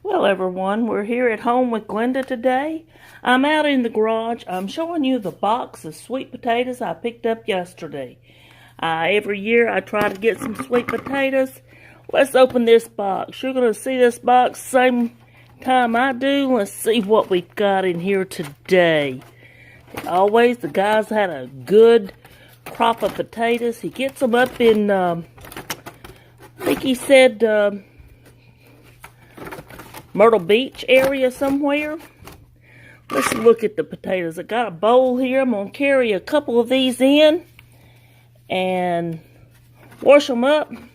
Well, everyone, we're here at home with Glenda today. I'm out in the garage. I'm showing you the box of sweet potatoes I picked up yesterday. Every year I try to get some sweet potatoes. Let's open this box. You're going to see this box same time I do. Let's see what we've got in here today. Always, the guy's had a good crop of potatoes. He gets them up in, I think he said, Myrtle Beach area somewhere. Let's look at the potatoes. I got a bowl here. I'm going to carry a couple of these in and wash them up and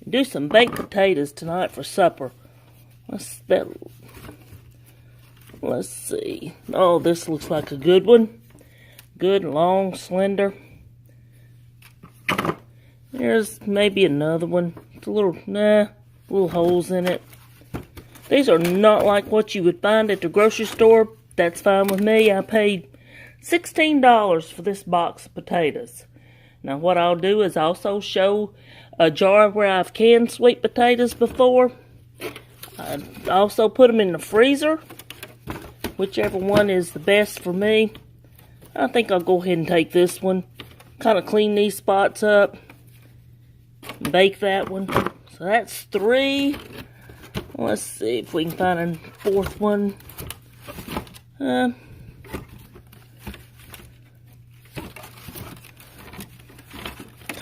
do some baked potatoes tonight for supper. Let's see. Oh, this looks like a good one. Good, long, slender. There's maybe another one. It's a little holes in it. These are not like what you would find at the grocery store. That's fine with me. I paid $16 for this box of potatoes. Now what I'll do is also show a jar where I've canned sweet potatoes before. I also put them in the freezer. Whichever one is the best for me. I think I'll go ahead and take this one. Kind of clean these spots up. Bake that one. So that's 3. Let's see if we can find a 4th one. Kind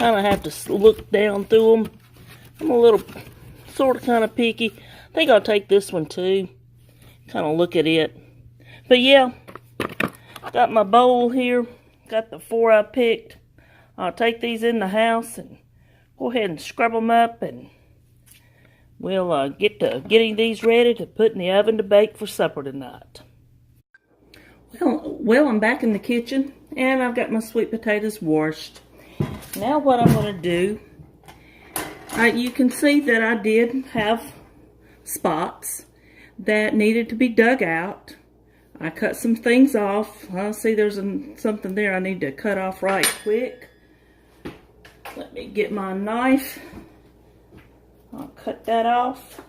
of have to look down through them. I'm a little, sort of kind of picky. I think I'll take this one too. Kind of look at it. But yeah, got my bowl here. Got the 4 I picked. I'll take these in the house and go ahead and scrub them up, and we'll get to getting these ready to put in the oven to bake for supper tonight. Well, I'm back in the kitchen, and I've got my sweet potatoes washed. Now what I'm going to do, you can see that I did have spots that needed to be dug out. I cut some things off. I see there's something there I need to cut off right quick. Let me get my knife. I'll cut that off.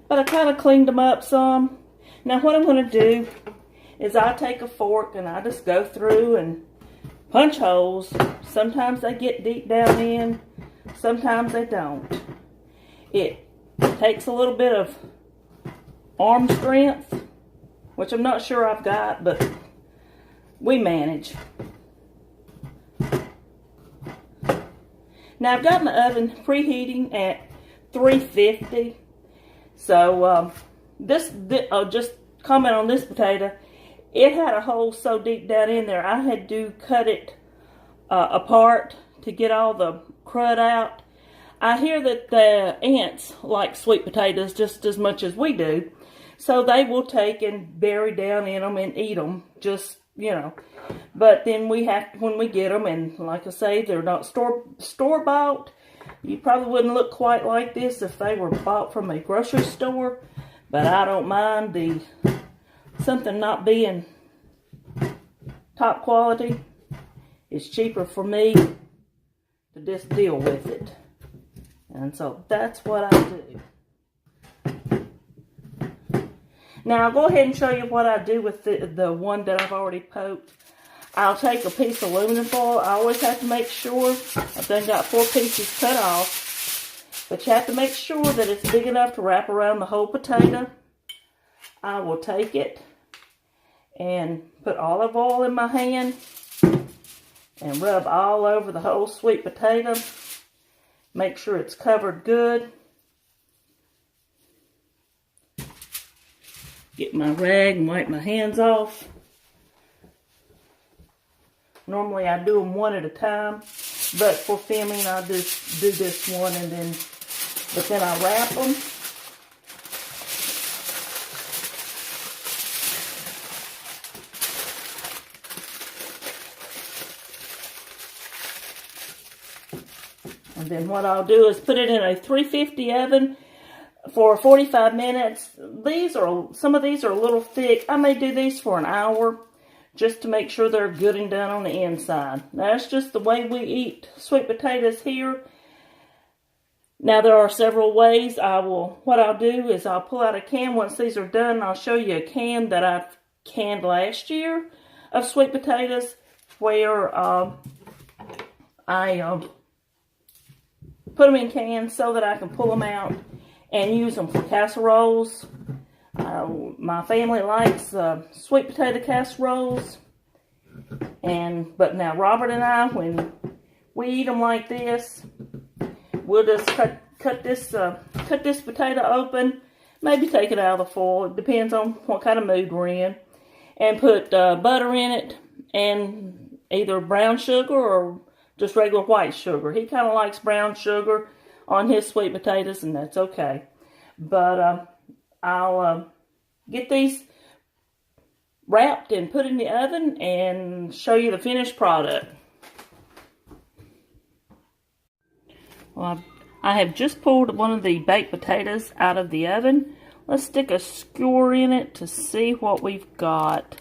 But I kind of cleaned them up some. Now what I'm going to do is I take a fork and I just go through and punch holes. Sometimes they get deep down in. Sometimes they don't. It takes a little bit of arm strength, which I'm not sure I've got, but we manage. Now I've got my oven preheating at 350. So just comment on this potato. It had a hole so deep down in there, I had to cut it apart to get all the crud out. I hear that the ants like sweet potatoes just as much as we do. So they will take and bury down in them and eat them, just, you know. But then we have to, when we get them, and like I say, they're not store-bought. You probably wouldn't look quite like this if they were bought from a grocery store. But I don't mind something not being top quality. It's cheaper for me to just deal with it. And so that's what I do. Now I'll go ahead and show you what I do with the one that I've already poked. I'll take a piece of aluminum foil. I always have to make sure, I've done got 4 pieces cut off, but you have to make sure that it's big enough to wrap around the whole potato. I will take it and put olive oil in my hand and rub all over the whole sweet potato. Make sure it's covered good. Get my rag and wipe my hands off. Normally I do them one at a time, but for filming I'll just do this one and then, but then I wrap them. And then what I'll do is put it in a 350 oven for 45 minutes. Some of these are a little thick. I may do these for an hour just to make sure they're good and done on the inside. Now, that's just the way we eat sweet potatoes here. Now there are several ways. What I'll do is I'll pull out a can once these are done. I'll show you a can that I've canned last year of sweet potatoes where I put them in cans so that I can pull them out and use them for casseroles. My family likes sweet potato casseroles, but now Robert and I, when we eat them like this, we'll just cut this potato open, maybe take it out of the foil. It depends on what kind of mood we're in, and put butter in it and either brown sugar or just regular white sugar. He kind of likes brown sugar on his sweet potatoes, and that's okay. But I'll get these wrapped and put in the oven and show you the finished product. Well, I have just pulled one of the baked potatoes out of the oven. Let's stick a skewer in it to see what we've got.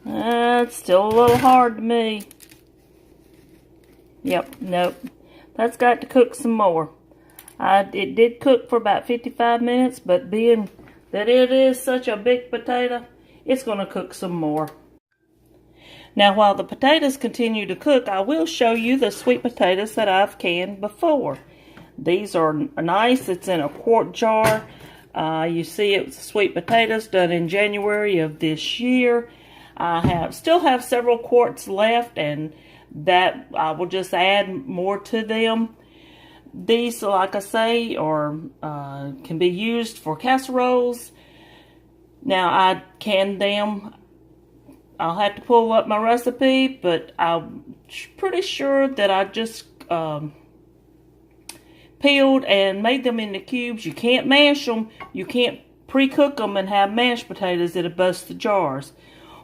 It's still a little hard to me. Yep, nope. That's got to cook some more. It did cook for about 55 minutes, but being that it is such a big potato, it's going to cook some more. Now, while the potatoes continue to cook, I will show you the sweet potatoes that I've canned before. These are nice. It's in a quart jar. You see it's sweet potatoes done in January of this year. I still have several quarts left, and that I will just add more to them. These, like I say, can be used for casseroles. Now, I canned them. I'll have to pull up my recipe, but I'm pretty sure that I just peeled and made them into cubes. You can't mash them. You can't pre-cook them and have mashed potatoes. It'll bust the jars.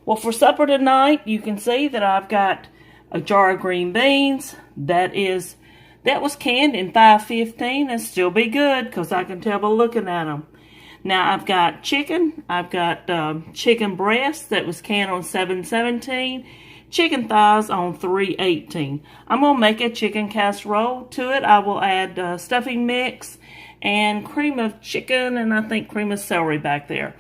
Well, for supper tonight, you can see that I've got a jar of green beans. That was canned in 515 and still be good because I can tell by looking at them. Now I've got chicken. I've got chicken breast that was canned on 717. Chicken thighs on 318. I'm going to make a chicken casserole. To it I will add stuffing mix and cream of chicken and I think cream of celery back there.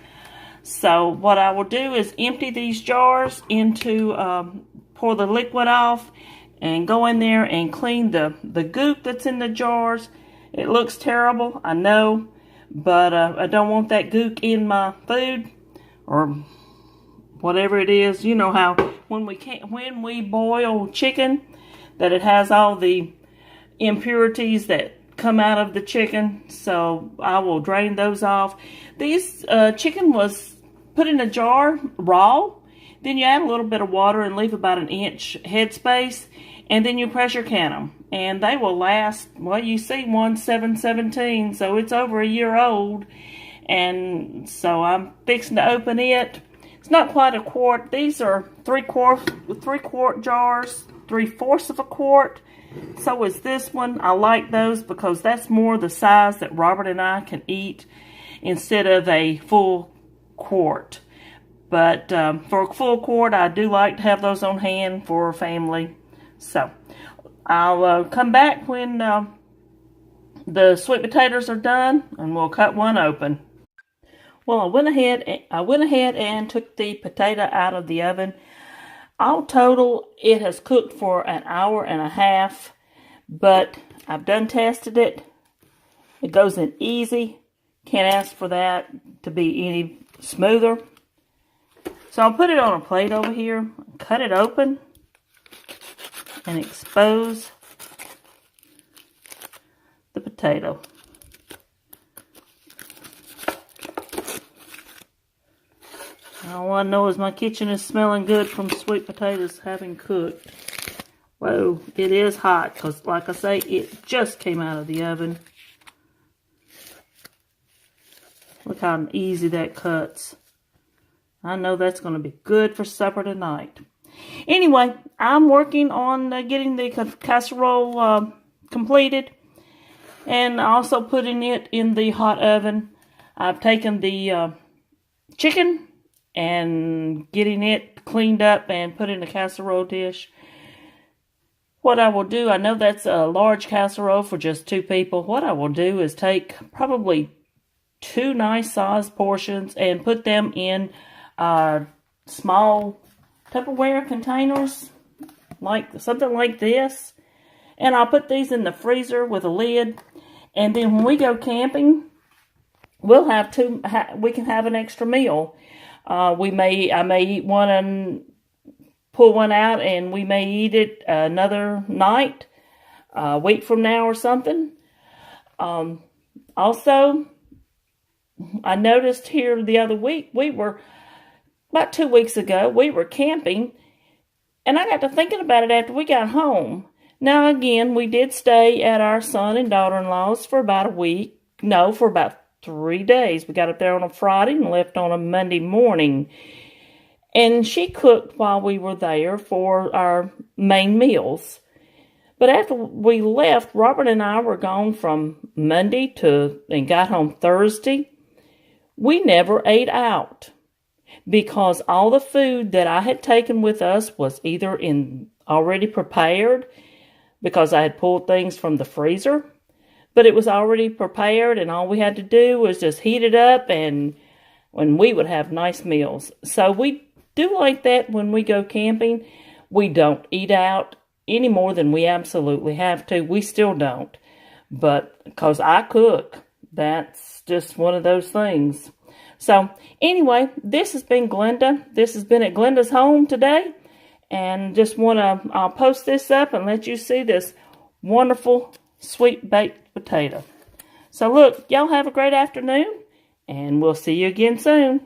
So what I will do is empty these jars into, pour the liquid off and go in there and clean the goop that's in the jars. It looks terrible, I know, but I don't want that goop in my food or whatever it is. You know how when we boil chicken, that it has all the impurities that come out of the chicken. So I will drain those off. These chicken was put in a jar raw. Then you add a little bit of water and leave about an inch headspace. And then you pressure can them. And they will last, well, you see 717, so it's over a year old. And so I'm fixing to open it. It's not quite a quart. These are 3-quart jars, 3/4 of a quart. So is this one. I like those because that's more the size that Robert and I can eat instead of a full quart. But for a full quart, I do like to have those on hand for a family. So, I'll come back when the sweet potatoes are done, and we'll cut one open. Well, I went ahead and took the potato out of the oven. All total, it has cooked for an hour and a half, but I've done tested it. It goes in easy. Can't ask for that to be any smoother. So I'll put it on a plate over here, cut it open, and expose the potato. All I know is my kitchen is smelling good from sweet potatoes having cooked. Whoa, it is hot because, like I say, it just came out of the oven. Look how easy that cuts. I know that's going to be good for supper tonight. Anyway, I'm working on getting the casserole completed and also putting it in the hot oven. I've taken the chicken and getting it cleaned up and put in a casserole dish. What I will do, I know that's a large casserole for just 2 people. What I will do is take probably 2 nice sized portions and put them in small Tupperware containers, like something like this. And I'll put these in the freezer with a lid. And then when we go camping, we'll have we can have an extra meal. I may eat one and pull one out, and we may eat it another night, a week from now or something. Also, I noticed here the other week, about 2 weeks ago, we were camping, and I got to thinking about it after we got home. Now, again, we did stay at our son and daughter-in-law's for about a week. No, for about 3 days. We got up there on a Friday and left on a Monday morning. And she cooked while we were there for our main meals. But after we left, Robert and I were gone from Monday and got home Thursday. We never ate out because all the food that I had taken with us was either already prepared, because I had pulled things from the freezer, but it was already prepared, and all we had to do was just heat it up, and when we would have nice meals. So we do like that when we go camping. We don't eat out any more than we absolutely have to. We still don't. But because I cook, that's just one of those things. So anyway, this has been Glenda. This has been at Glenda's home today. And just I'll post this up and let you see this wonderful sweet baked potato. So look, y'all have a great afternoon, and we'll see you again soon.